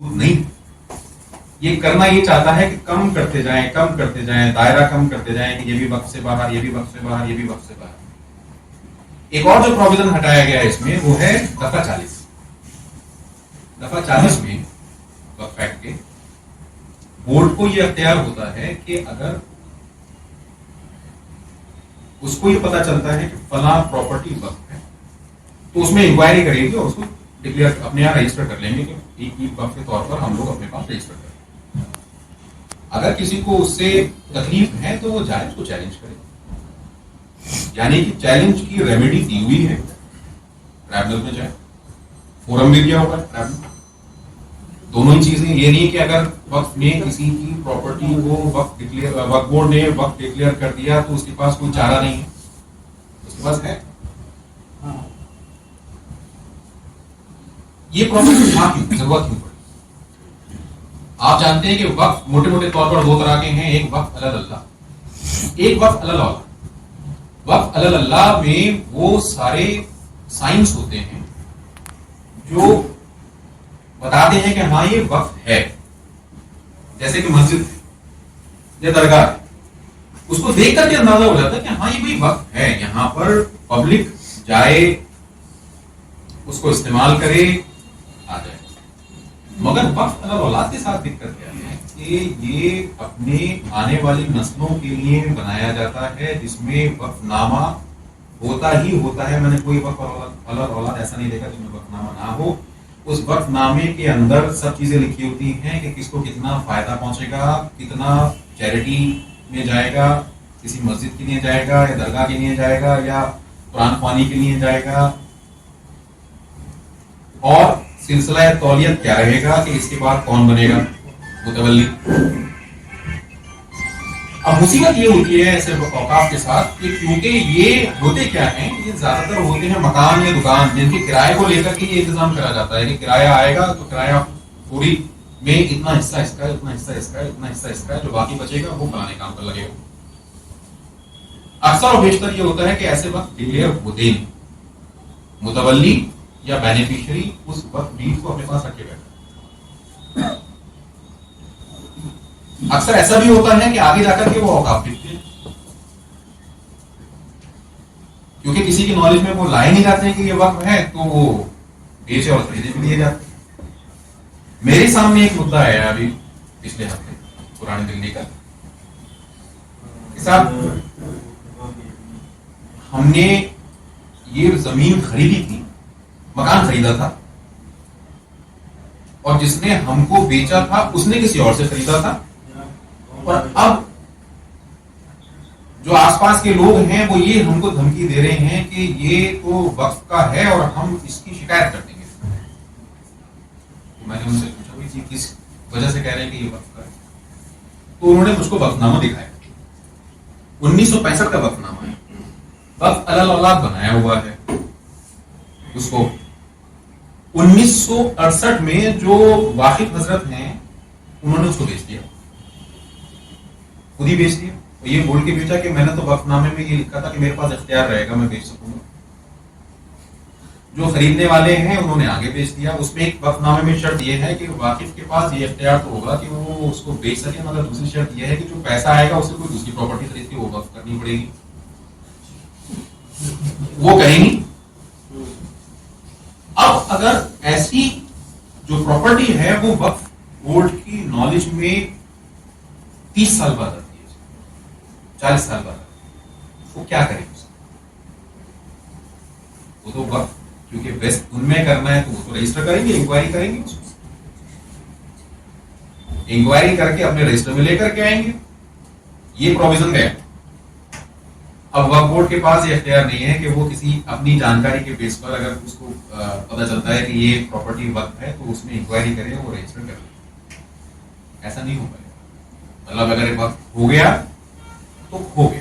نہیں. یہ کرنا یہ چاہتا ہے کہ کم کرتے جائیں دائرہ کم کرتے جائیں کہ یہ بھی وقت سے باہر، یہ بھی وقت سے باہر، یہ بھی وقت سے باہر. ایک اور جو پروویژن ہٹایا گیا ہے اس میں وہ ہے دفعہ 40. دفعہ 40 میں وقف ایکٹ کے بورڈ کو یہ اختیار ہوتا ہے کہ اگر اس کو یہ پتا چلتا ہے کہ فلاں پراپرٹی وقف ہے تو اس میں انکوائری کرے گی اور اس کو ڈکلیئر اپنے یہاں رجسٹر کر لیں گے کہ ایک وقف کے طور پر ہم لوگ اپنے پاس رجسٹر کریں. اگر کسی کو اس سے تکلیف ہے تو وہ جائے اس کو چیلنج کرے. یعنی کہ چیلنج کی ریمیڈی دی ہوئی ہے. ٹرائبل میں جائے، فورم بھی دیا ہوگا ٹرائبل. دونوں ہی چیزیں. یہ نہیں کہ اگر وقف میں کسی کی پراپرٹی کو وقف بورڈ نے وقف ڈکلیئر کر دیا تو اس کے پاس کوئی چارہ نہیں ہے. اس کے پاس ہے. یہ پراپرٹی ضرورت کیوں پڑی؟ آپ جانتے ہیں کہ وقف موٹے موٹے طور پر دو طرح کے ہیں. ایک وقف علی اللہ، ایک وقف علی اللہ. وقف علی اللہ میں وہ سارے سائنس ہوتے ہیں جو بتاتے ہیں کہ ہاں یہ وقف ہے. جیسے کہ مسجد ہے یا درگاہ ہے، اس کو دیکھ کر کے اندازہ ہو جاتا ہے کہ ہاں یہ کوئی وقف ہے. یہاں پر پبلک جائے، اس کو استعمال کرے، آ جائے. مگر وقف علی الاولاد کے ساتھ دقت کیا ہے کہ یہ اپنے آنے والی نسلوں کے لیے بنایا جاتا ہے جس میں وقف نامہ ہوتا ہی ہوتا ہے. میں نے کوئی وقف علی الاولاد ایسا نہیں دیکھا جس میں وقف نامہ نہ ہو. اس وقف نامے کے اندر سب چیزیں لکھی ہوتی ہیں کہ کس کو کتنا فائدہ پہنچے گا، کتنا چیریٹی میں جائے گا، کسی مسجد کے لیے جائے گا یا درگاہ کے لیے جائے گا یا قرآن خوانی کے لیے جائے گا، اور سلسلہ تولیت کیا رہے گا کہ اس کے بعد کون بنے گا متولی. اب مصیبت یہ ہوتی ہے ایسے اوقاف کے ساتھ کہ کیونکہ یہ ہوتے کیا ہیں، یہ زیادہ تر ہوتے ہیں مکان یا دکان جن کے کرائے کو لے کر کے یہ انتظام کرا جاتا ہے کہ کرایہ آئے گا تو کرایہ پوری میں اتنا حصہ اس کا ہے، اتنا حصہ اس کا ہے، اتنا حصہ اس کا ہے، جو باقی بچے گا وہ فلانے کام پر لگے گا. اکثر و بیشتر یہ ہوتا ہے کہ ایسے وقت ڈکلیئر ہوتے ہیں. متولی یا بینیفیشری اس وقت ڈیڈ کو اپنے پاس رکھے بیٹھے. اکثر ایسا بھی ہوتا ہے کہ آگے جا کر کے وہ اوقاف بکتے ہیں کیونکہ کسی کی نالج میں وہ لائے نہیں جاتے ہیں کہ یہ وقف ہے تو وہ بیچے اور خریدے بھی لیے جاتے ہیں. میرے سامنے ایک مدعا ہے ابھی پچھلے ہفتے پرانی دلی کا. صاحب ہم نے یہ زمین خریدی تھی، مکان خریدا تھا، اور جس نے ہم کو بیچا تھا اس نے کسی اور سے خریدا تھا، اور اب جو آس پاس کے لوگ ہیں وہ یہ ہم کو دھمکی دے رہے ہیں کہ یہ تو وقف کا ہے اور ہم اس کی شکایت کر دیں گے. تو میں نے ان سے پوچھا بھائی جی کس وجہ سے کہہ رہے ہیں کہ یہ وقف کا ہے؟ تو انہوں نے مجھ کو وقف نامہ دکھایا. 1965 کا وقف نامہ ہے. وقف علی الاولاد بنایا ہوا ہے. اس کو 1968 میں جو واقف حضرت ہیں انہوں نے اس کو بیچ دیا، خود ہی بیچ دیا. یہ بول کے بیچا کہ میں نے تو وقف نامے میں یہ لکھا تھا کہ میرے پاس اختیار رہے گا، میں بیچ سکوں گا. جو خریدنے والے ہیں انہوں نے آگے بیچ دیا. اس میں ایک وقف نامے میں شرط یہ ہے کہ واقف کے پاس یہ اختیار تو ہوگا کہ وہ اس کو بیچ سکے، مگر دوسری شرط یہ ہے کہ جو پیسہ آئے گا اسے کوئی دوسری پراپرٹی خرید کے وہ وقف کرنی پڑے گی. وہ کہیں گی اب اگر ایسی جو پراپرٹی ہے وہ وقف بورڈ کی نالج میں 30 سال بعد آتی ہے، 40 سال بعد آتی ہے، وہ کیا کریں گے؟ وہ تو وقف کیونکہ ویسٹ ان میں کرنا ہے تو وہ تو رجسٹر کریں گے، انکوائری کریں گے، انکوائری کر کے اپنے رجسٹر میں لے کر کے آئیں گے. یہ پروویژن ہے. اب وقف بورڈ کے پاس یہ اختیار نہیں ہے کہ وہ کسی اپنی جانکاری کے بیس پر اگر اس کو پتہ چلتا ہے کہ یہ پراپرٹی وقف ہے تو اس میں انکوائری کرے وہ رجسٹر کر لے. ایسا نہیں ہو پائے گا. مطلب اگر وقف ہو گیا تو ہو گیا.